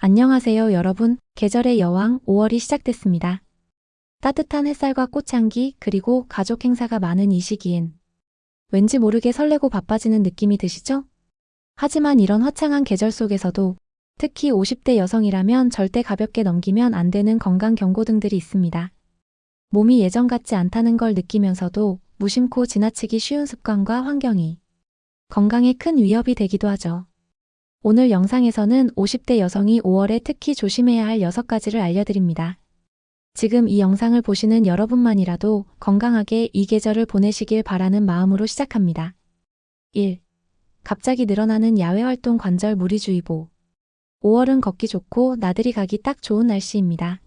안녕하세요, 여러분. 계절의 여왕 5월이 시작됐습니다. 따뜻한 햇살과 꽃향기 그리고 가족 행사가 많은 이 시기엔 왠지 모르게 설레고 바빠지는 느낌이 드시죠? 하지만 이런 화창한 계절 속에서도 특히 50대 여성이라면 절대 가볍게 넘기면 안 되는 건강 경고등들이 있습니다. 몸이 예전 같지 않다는 걸 느끼면서도 무심코 지나치기 쉬운 습관과 환경이 건강에 큰 위협이 되기도 하죠. 오늘 영상에서는 50대 여성이 5월에 특히 조심해야 할 6가지를 알려드립니다. 지금 이 영상을 보시는 여러분만이라도 건강하게 이 계절을 보내시길 바라는 마음으로 시작합니다. 1. 갑자기 늘어나는 야외활동 관절 무리주의보. 5월은 걷기 좋고 나들이 가기 딱 좋은 날씨입니다.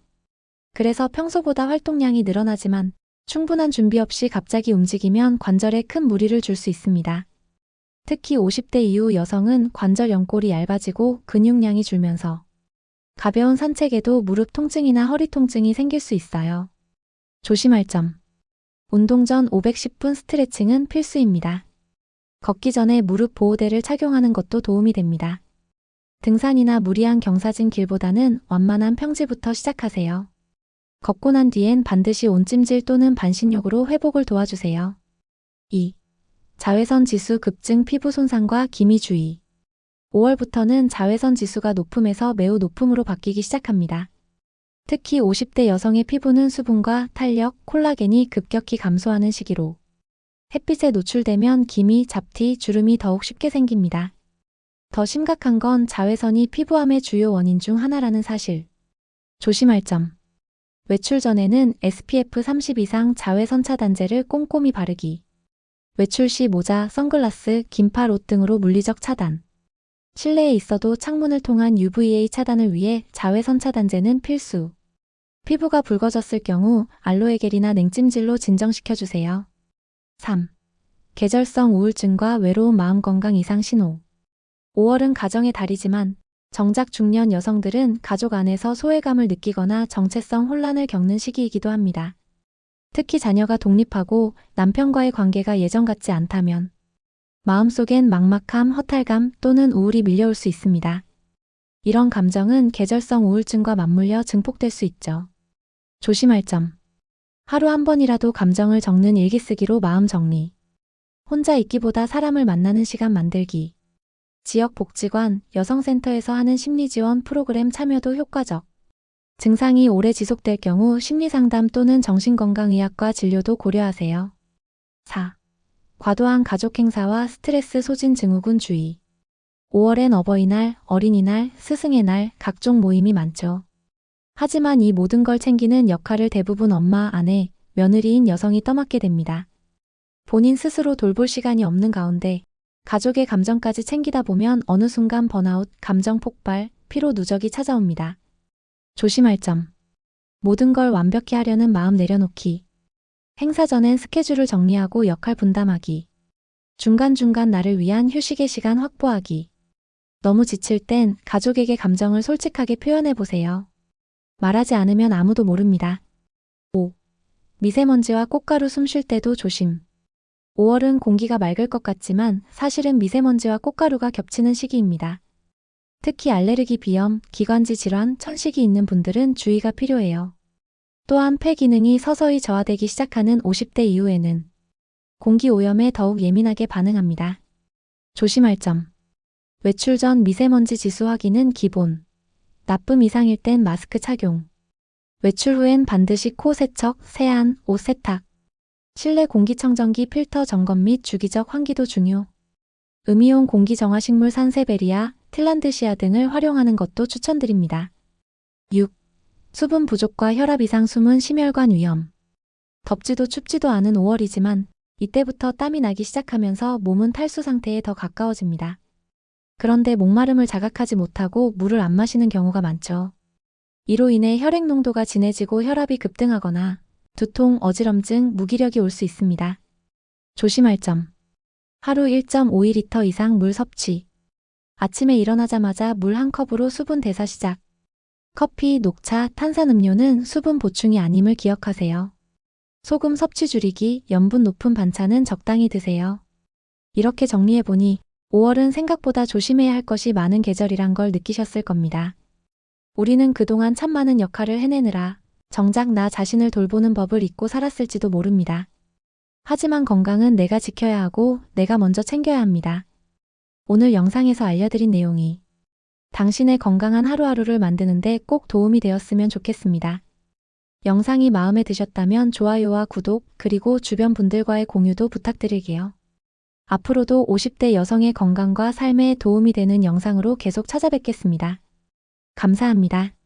그래서 평소보다 활동량이 늘어나지만 충분한 준비 없이 갑자기 움직이면 관절에 큰 무리를 줄 수 있습니다. 특히 50대 이후 여성은 관절 연골이 얇아지고 근육량이 줄면서 가벼운 산책에도 무릎 통증이나 허리 통증이 생길 수 있어요. 조심할 점. 운동 전 510분 스트레칭은 필수입니다. 걷기 전에 무릎 보호대를 착용하는 것도 도움이 됩니다. 등산이나 무리한 경사진 길보다는 완만한 평지부터 시작하세요. 걷고 난 뒤엔 반드시 온찜질 또는 반신욕으로 회복을 도와주세요. 2. 자외선 지수 급증 피부 손상과 기미 주의. 5월부터는 자외선 지수가 높음에서 매우 높음으로 바뀌기 시작합니다. 특히 50대 여성의 피부는 수분과 탄력, 콜라겐이 급격히 감소하는 시기로 햇빛에 노출되면 기미, 잡티, 주름이 더욱 쉽게 생깁니다. 더 심각한 건 자외선이 피부암의 주요 원인 중 하나라는 사실. 조심할 점. 외출 전에는 SPF 30 이상 자외선 차단제를 꼼꼼히 바르기. 외출 시 모자, 선글라스, 긴팔 옷 등으로 물리적 차단. 실내에 있어도 창문을 통한 UVA 차단을 위해 자외선 차단제는 필수. 피부가 붉어졌을 경우 알로에겔이나 냉찜질로 진정시켜주세요. 3. 계절성 우울증과 외로운 마음건강 이상 신호. 5월은 가정의 달이지만 정작 중년 여성들은 가족 안에서 소외감을 느끼거나 정체성 혼란을 겪는 시기이기도 합니다. 특히 자녀가 독립하고 남편과의 관계가 예전 같지 않다면 마음속엔 막막함, 허탈감 또는 우울이 밀려올 수 있습니다. 이런 감정은 계절성 우울증과 맞물려 증폭될 수 있죠. 조심할 점. 하루 한 번이라도 감정을 적는 일기 쓰기로 마음 정리. 혼자 있기보다 사람을 만나는 시간 만들기. 지역 복지관, 여성센터에서 하는 심리지원 프로그램 참여도 효과적. 증상이 오래 지속될 경우 심리상담 또는 정신건강의학과 진료도 고려하세요. 4. 과도한 가족 행사와 스트레스 소진 증후군 주의. 5월엔 어버이날, 어린이날, 스승의 날, 각종 모임이 많죠. 하지만 이 모든 걸 챙기는 역할을 대부분 엄마, 아내, 며느리인 여성이 떠맡게 됩니다. 본인 스스로 돌볼 시간이 없는 가운데 가족의 감정까지 챙기다 보면 어느 순간 번아웃, 감정 폭발, 피로 누적이 찾아옵니다. 조심할 점. 모든 걸 완벽히 하려는 마음 내려놓기. 행사 전엔 스케줄을 정리하고 역할 분담하기. 중간중간 나를 위한 휴식의 시간 확보하기. 너무 지칠 땐 가족에게 감정을 솔직하게 표현해보세요. 말하지 않으면 아무도 모릅니다. 5. 미세먼지와 꽃가루 숨 쉴 때도 조심. 5월은 공기가 맑을 것 같지만 사실은 미세먼지와 꽃가루가 겹치는 시기입니다. 특히 알레르기 비염, 기관지 질환, 천식이 있는 분들은 주의가 필요해요. 또한 폐 기능이 서서히 저하되기 시작하는 50대 이후에는 공기 오염에 더욱 예민하게 반응합니다. 조심할 점. 외출 전 미세먼지 지수 확인은 기본. 나쁨 이상일 땐 마스크 착용. 외출 후엔 반드시 코 세척, 세안, 옷 세탁. 실내 공기청정기 필터 점검 및 주기적 환기도 중요. 음이온 공기정화식물 산세베리아, 틸란드시아 등을 활용하는 것도 추천드립니다. 6. 수분 부족과 혈압 이상 숨은 심혈관 위험. 덥지도 춥지도 않은 5월이지만 이때부터 땀이 나기 시작하면서 몸은 탈수 상태에 더 가까워집니다. 그런데 목마름을 자각하지 못하고 물을 안 마시는 경우가 많죠. 이로 인해 혈액 농도가 진해지고 혈압이 급등하거나 두통, 어지럼증, 무기력이 올 수 있습니다. 조심할 점. 하루 1.5리터 이상 물 섭취. 아침에 일어나자마자 물 한 컵으로 수분 대사 시작. 커피, 녹차, 탄산음료는 수분 보충이 아님을 기억하세요. 소금 섭취 줄이기, 염분 높은 반찬은 적당히 드세요. 이렇게 정리해보니 5월은 생각보다 조심해야 할 것이 많은 계절이란 걸 느끼셨을 겁니다. 우리는 그동안 참 많은 역할을 해내느라 정작 나 자신을 돌보는 법을 잊고 살았을지도 모릅니다. 하지만 건강은 내가 지켜야 하고 내가 먼저 챙겨야 합니다. 오늘 영상에서 알려드린 내용이 당신의 건강한 하루하루를 만드는데 꼭 도움이 되었으면 좋겠습니다. 영상이 마음에 드셨다면 좋아요와 구독, 그리고 주변 분들과의 공유도 부탁드릴게요. 앞으로도 50대 여성의 건강과 삶에 도움이 되는 영상으로 계속 찾아뵙겠습니다. 감사합니다.